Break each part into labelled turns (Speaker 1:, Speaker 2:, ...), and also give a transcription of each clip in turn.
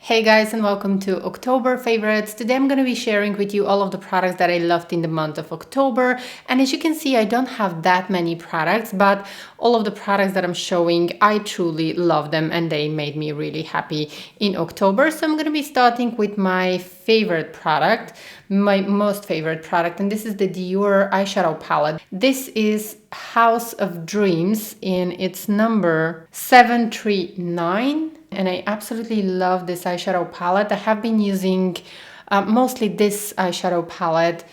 Speaker 1: Hey guys, and welcome to October Favorites. Today I'm going to be sharing with you all of the products that I loved in the month of October. And as you can see, I don't have that many products, but all of the products that I'm showing, I truly love them and they made me really happy in October. So I'm going to be starting with my favorite product, my most favorite product, and this is the Dior eyeshadow palette. This is House of Dreams and it's number 739. And I absolutely love this eyeshadow palette. I have been using mostly this eyeshadow palette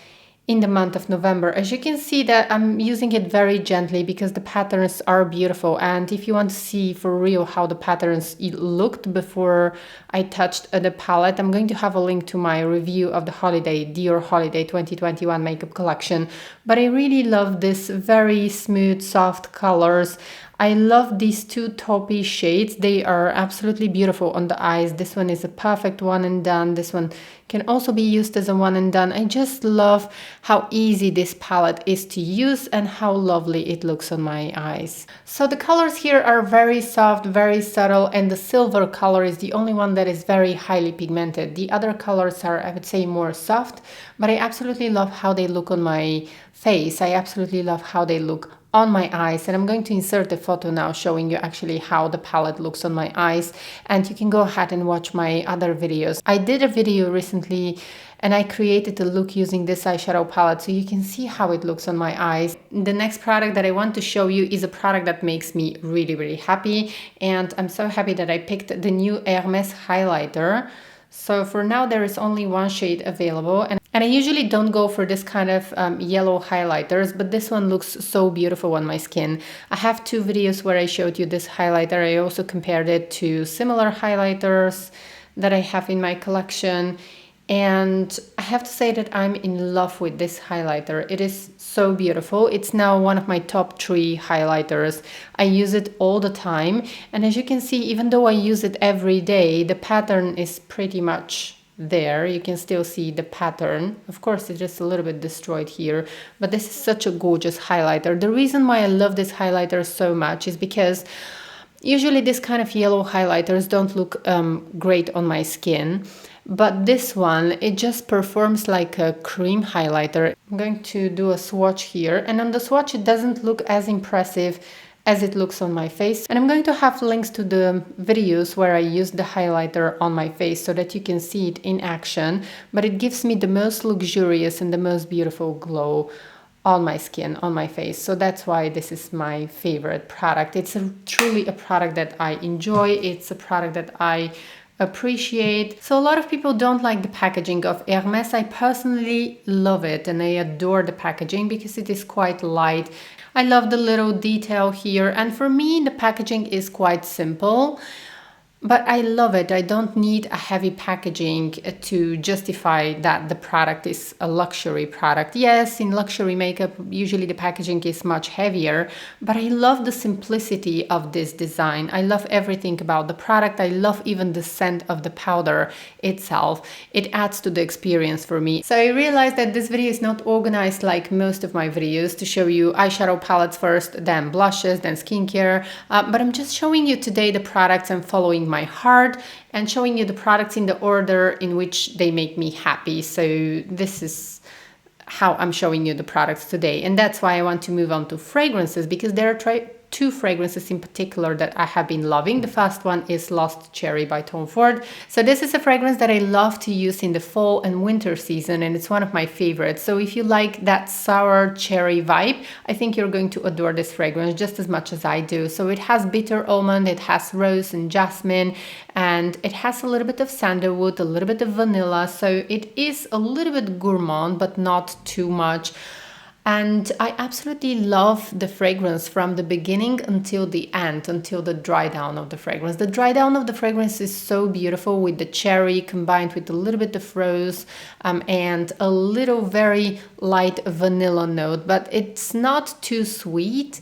Speaker 1: in the month of November. As you can see that I'm using it very gently because the patterns are beautiful. And if you want to see for real how the patterns looked before I touched the palette, I'm going to have a link to my review of the Dior Holiday 2021 makeup collection. But I really love this very smooth, soft colors. I love these two taupey shades. They are absolutely beautiful on the eyes. This one is a perfect one and done. This one can also be used as a one and done. I just love how easy this palette is to use and how lovely it looks on my eyes. So the colors here are very soft, very subtle, and the silver color is the only one that is very highly pigmented. The other colors are, I would say, more soft, but I absolutely love how they look on my face. I absolutely love how they look on my eyes, and I'm going to insert a photo now showing you actually how the palette looks on my eyes, and you can go ahead and watch my other videos. I did a video recently and I created a look using this eyeshadow palette so you can see how it looks on my eyes. The next product that I want to show you is a product that makes me really happy, and I'm so happy that I picked the new Hermes highlighter. So for now there is only one shade available, and I usually don't go for this kind of yellow highlighters, but this one looks so beautiful on my skin. I have two videos where I showed you this highlighter. I also compared it to similar highlighters that I have in my collection. And I have to say that I'm in love with this highlighter. It is so beautiful. It's now one of my top 3 highlighters. I use it all the time. And as you can see, even though I use it every day, the pattern is pretty much there. You can still see the pattern. Of course, it's just a little bit destroyed here, but this is such a gorgeous highlighter. The reason why I love this highlighter so much is because usually this kind of yellow highlighters don't look great on my skin. But this one, it just performs like a cream highlighter. I'm going to do a swatch here, and on the swatch it doesn't look as impressive as it looks on my face. And I'm going to have links to the videos where I use the highlighter on my face so that you can see it in action. But it gives me the most luxurious and the most beautiful glow on my skin, on my face. So that's why this is my favorite product. It's truly a product that I enjoy. It's a product that I appreciate. So a lot of people don't like the packaging of Hermes. I personally love it and I adore the packaging because it is quite light. I love the little detail here, and for me the packaging is quite simple. But I love it. I don't need a heavy packaging to justify that the product is a luxury product. Yes, in luxury makeup, usually the packaging is much heavier, but I love the simplicity of this design. I love everything about the product. I love even the scent of the powder itself. It adds to the experience for me. So I realized that this video is not organized like most of my videos to show you eyeshadow palettes first, then blushes, then skincare. But I'm just showing you today the products and following my heart and showing you the products in the order in which they make me happy. So this is how I'm showing you the products today, and that's why I want to move on to fragrances, because there are two fragrances in particular that I have been loving. The first one is Lost Cherry by Tom Ford. So this is a fragrance that I love to use in the fall and winter season, and it's one of my favorites. So if you like that sour cherry vibe, I think you're going to adore this fragrance just as much as I do. So it has bitter almond, it has rose and jasmine, and it has a little bit of sandalwood, a little bit of vanilla. So it is a little bit gourmand, but not too much. And I absolutely love the fragrance from the beginning until the end, until the dry down of the fragrance. The dry down of the fragrance is so beautiful with the cherry combined with a little bit of rose and a little very light vanilla note, but it's not too sweet.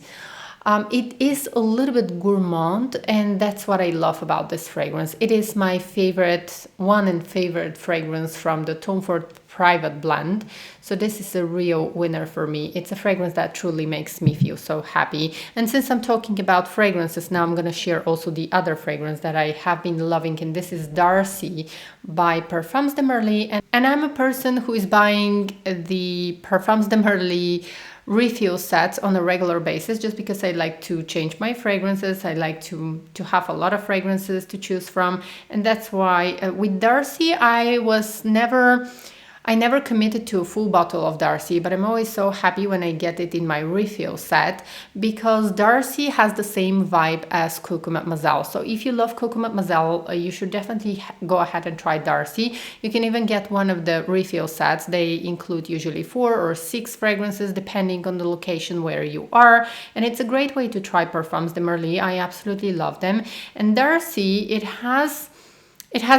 Speaker 1: It is a little bit gourmand, and that's what I love about this fragrance. It is my favorite fragrance from the Tom Ford private blend. So this is a real winner for me. It's a fragrance that truly makes me feel so happy. And since I'm talking about fragrances, now I'm going to share also the other fragrance that I have been loving, and this is Darcy by Parfums de Marly. And I'm a person who is buying the Parfums de Marly refill sets on a regular basis, just because I like to change my fragrances. I like to have a lot of fragrances to choose from, and that's why with Darcy I never committed to a full bottle of Darcy, but I'm always so happy when I get it in my refill set, because Darcy has the same vibe as Coco Mademoiselle. So if you love Coco Mademoiselle, you should definitely go ahead and try Darcy. You can even get one of the refill sets. They include usually 4 or 6 fragrances depending on the location where you are, and it's a great way to try Parfums de Marly. I absolutely love them. And Darcy, it has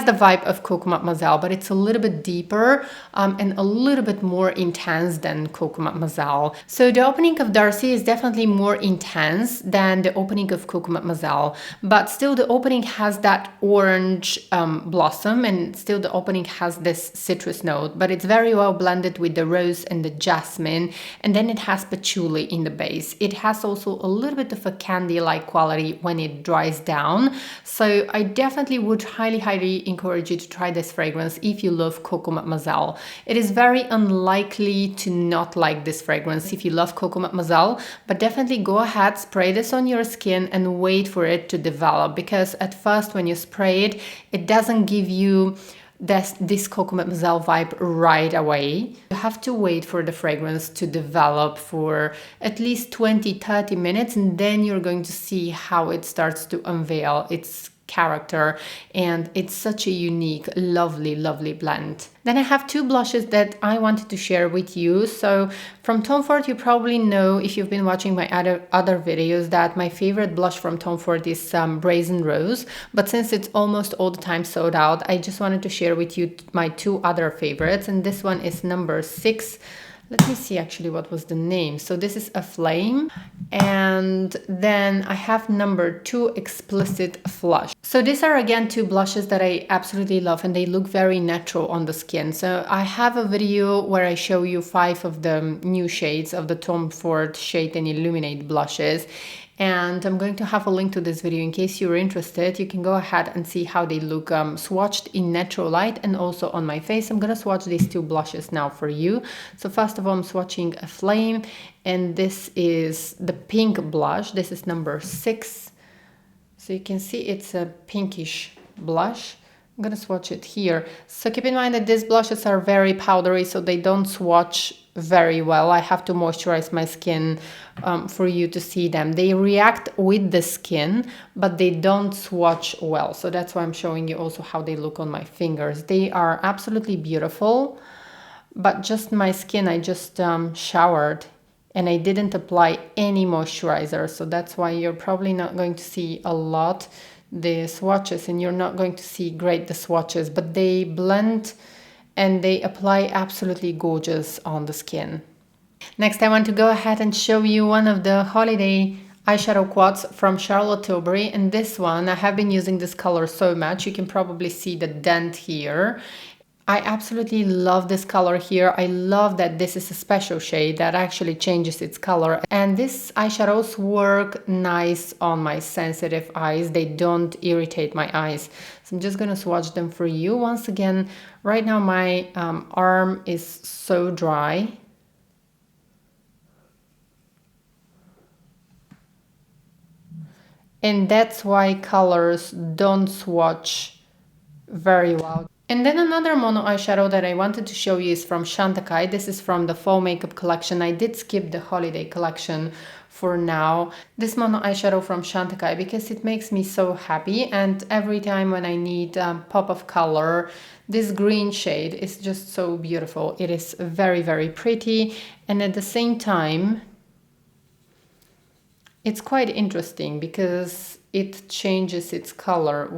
Speaker 1: the vibe of Coco Mademoiselle, but it's a little bit deeper and a little bit more intense than Coco Mademoiselle. So the opening of Darcy is definitely more intense than the opening of Coco Mademoiselle, but still the opening has that orange blossom, and still the opening has this citrus note, but it's very well blended with the rose and the jasmine, and then it has patchouli in the base. It has also a little bit of a candy-like quality when it dries down. So I definitely would highly encourage you to try this fragrance if you love Coco Mademoiselle. It is very unlikely to not like this fragrance if you love Coco Mademoiselle, but definitely go ahead, spray this on your skin and wait for it to develop, because at first when you spray it, it doesn't give you this Coco Mademoiselle vibe right away. You have to wait for the fragrance to develop for at least 20-30 minutes, and then you're going to see how it starts to unveil its character, and it's such a unique, lovely blend. Then I have 2 blushes that I wanted to share with you. So from Tom Ford, you probably know, if you've been watching my other videos, that my favorite blush from Tom Ford is Brazen Rose, but since it's almost all the time sold out, I just wanted to share with you my 2 other favorites, and this one is number 6. Let me see actually what was the name. So this is a flame, and then I have number 2, Explicit Flush. So these are again 2 blushes that I absolutely love, and they look very natural on the skin. So I have a video where I show you 5 of the new shades of the Tom Ford Shade and Illuminate blushes, and I'm going to have a link to this video in case you're interested. You can go ahead and see how they look swatched in natural light and also on my face. I'm gonna swatch these 2 blushes now for you. So first of all, I'm swatching a flame, and this is the pink blush. This is number 6. So you can see it's a pinkish blush. I'm gonna swatch it here. So keep in mind that these blushes are very powdery, so they don't swatch very well. I have to moisturize my skin for you to see them. They react with the skin, but they don't swatch well. So that's why I'm showing you also how they look on my fingers. They are absolutely beautiful, but just my skin, I just showered and I didn't apply any moisturizer. So that's why you're probably not going to see a lot the swatches, and you're not going to see great the swatches, but they blend and they apply absolutely gorgeous on the skin. Next, I want to go ahead and show you one of the holiday eyeshadow quads from Charlotte Tilbury, and this one, I have been using this color so much. You can probably see the dent here. I absolutely love this color here. I love that this is a special shade that actually changes its color. And these eyeshadows work nice on my sensitive eyes. They don't irritate my eyes. So I'm just gonna swatch them for you. Once again, right now my arm is so dry. And that's why colors don't swatch very well. And then another mono eyeshadow that I wanted to show you is from Chantecaille. This is from the fall makeup collection. I did skip the holiday collection for now. This mono eyeshadow from Chantecaille, because it makes me so happy, and every time when I need a pop of color, this green shade is just so beautiful. It is very pretty, and at the same time it's quite interesting because it changes its color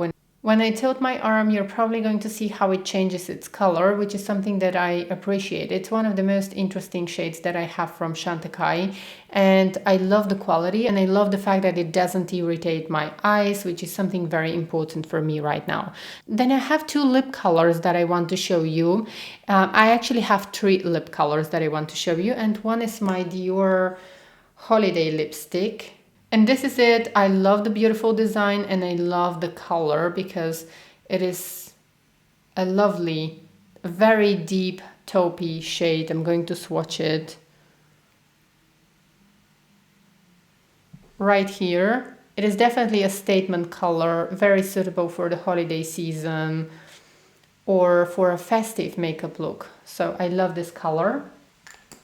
Speaker 1: When I tilt my arm, you're probably going to see how it changes its color, which is something that I appreciate. It's one of the most interesting shades that I have from Chantecaille, and I love the quality, and I love the fact that it doesn't irritate my eyes, which is something very important for me right now. Then I have two lip colors that I want to show you. I actually have three lip colors that I want to show you, and one is my Dior Holiday lipstick. And this is it. I love the beautiful design and I love the color because it is a lovely, very deep taupey shade. I'm going to swatch it right here. It is definitely a statement color, very suitable for the holiday season or for a festive makeup look. So I love this color.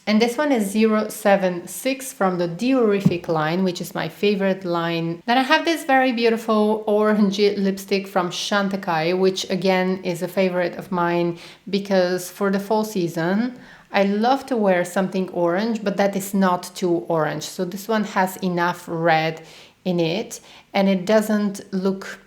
Speaker 1: And this one is 076 from the Diorific line, which is my favorite line. Then I have this very beautiful orange lipstick from Chantecaille, which again is a favorite of mine because for the fall season, I love to wear something orange, but that is not too orange. So this one has enough red in it and it doesn't look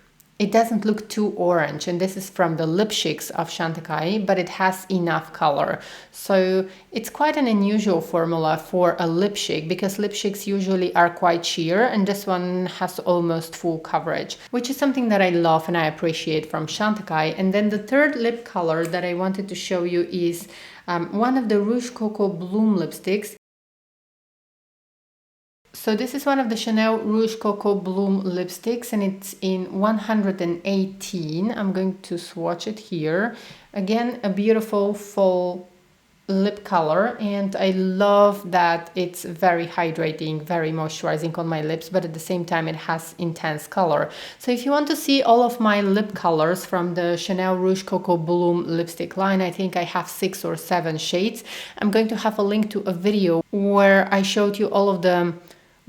Speaker 1: too orange, and this is from the Lip Chics of Chantecaille, but it has enough color. So it's quite an unusual formula for a lip chic because lip chics usually are quite sheer, and this one has almost full coverage, which is something that I love and I appreciate from Chantecaille. And then the third lip color that I wanted to show you is one of the Rouge Coco Bloom lipsticks. So this is one of the Chanel Rouge Coco Bloom lipsticks and it's in 118. I'm going to swatch it here. Again, a beautiful fall lip color, and I love that it's very hydrating, very moisturizing on my lips, but at the same time it has intense color. So if you want to see all of my lip colors from the Chanel Rouge Coco Bloom lipstick line, I think I have 6 or 7 shades. I'm going to have a link to a video where I showed you all of the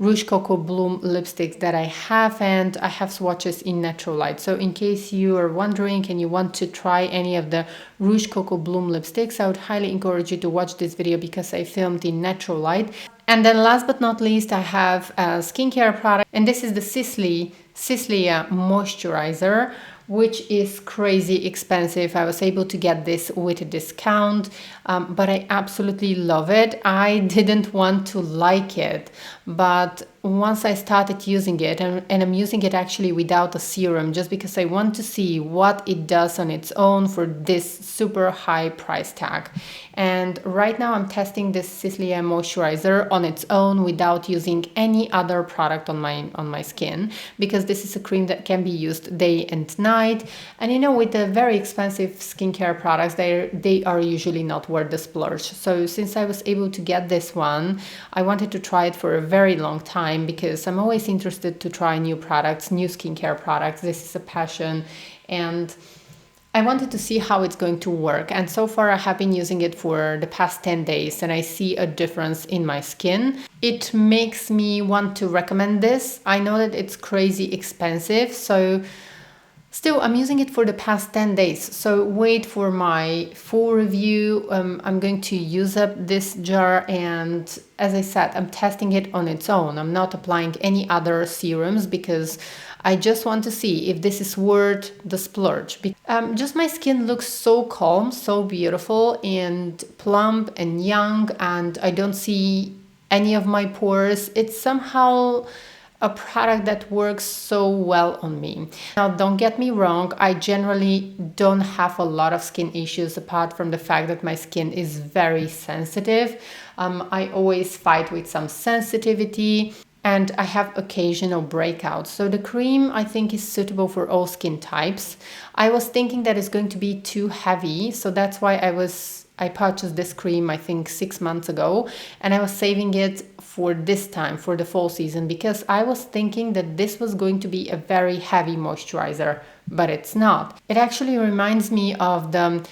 Speaker 1: Rouge Coco Bloom lipsticks that I have, and I have swatches in natural light. So in case you are wondering and you want to try any of the Rouge Coco Bloom lipsticks, I would highly encourage you to watch this video because I filmed in natural light. And then last but not least, I have a skincare product, and this is the Sisleya moisturizer, which is crazy expensive. I was able to get this with a discount, but I absolutely love it. I didn't want to like it, but once I started using it, and I'm using it actually without a serum, just because I want to see what it does on its own for this super high price tag. And right now I'm testing this Sisleya moisturizer on its own without using any other product on my skin, because this is a cream that can be used day and night. And you know, with the very expensive skincare products, they are usually not worth the splurge. So since I was able to get this one, I wanted to try it for a very long time because I'm always interested to try new products, new skincare products. This is a passion, and I wanted to see how it's going to work. And so far I have been using it for the past 10 days and I see a difference in my skin. It makes me want to recommend this. I know that it's crazy expensive, so still, I'm using it for the past 10 days, so wait for my full review. I'm going to use up this jar, and as I said, I'm testing it on its own. I'm not applying any other serums because I just want to see if this is worth the splurge. Just my skin looks so calm, so beautiful and plump and young, and I don't see any of my pores. It's somehow a product that works so well on me. Now, don't get me wrong, I generally don't have a lot of skin issues apart from the fact that my skin is very sensitive. I always fight with some sensitivity and I have occasional breakouts. So the cream I think is suitable for all skin types. I was thinking that it's going to be too heavy, so that's why I purchased this cream I think 6 months ago, and I was saving it for this time, for the fall season, because I was thinking that this was going to be a very heavy moisturizer, but it's not. It actually reminds me of the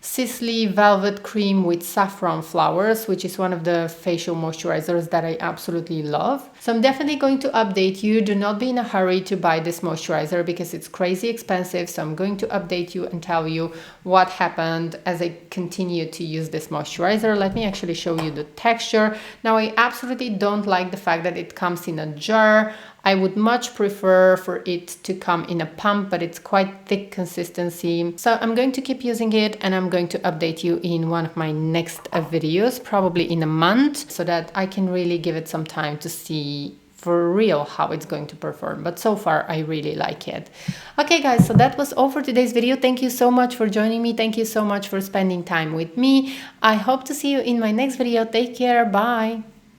Speaker 1: Sisley Velvet Cream with Saffron Flowers, which is one of the facial moisturizers that I absolutely love. So I'm definitely going to update you. Do not be in a hurry to buy this moisturizer because it's crazy expensive. So I'm going to update you and tell you what happened as I continue to use this moisturizer. Let me actually show you the texture. Now, I absolutely don't like the fact that it comes in a jar. I would much prefer for it to come in a pump, but it's quite thick consistency. So I'm going to keep using it, and I'm going to update you in one of my next videos, probably in a month, so that I can really give it some time to see for real how it's going to perform. But so far I really like it. Okay guys, so that was all for today's video. Thank you so much for joining me. Thank you so much for spending time with me. I hope to see you in my next video. Take care. Bye.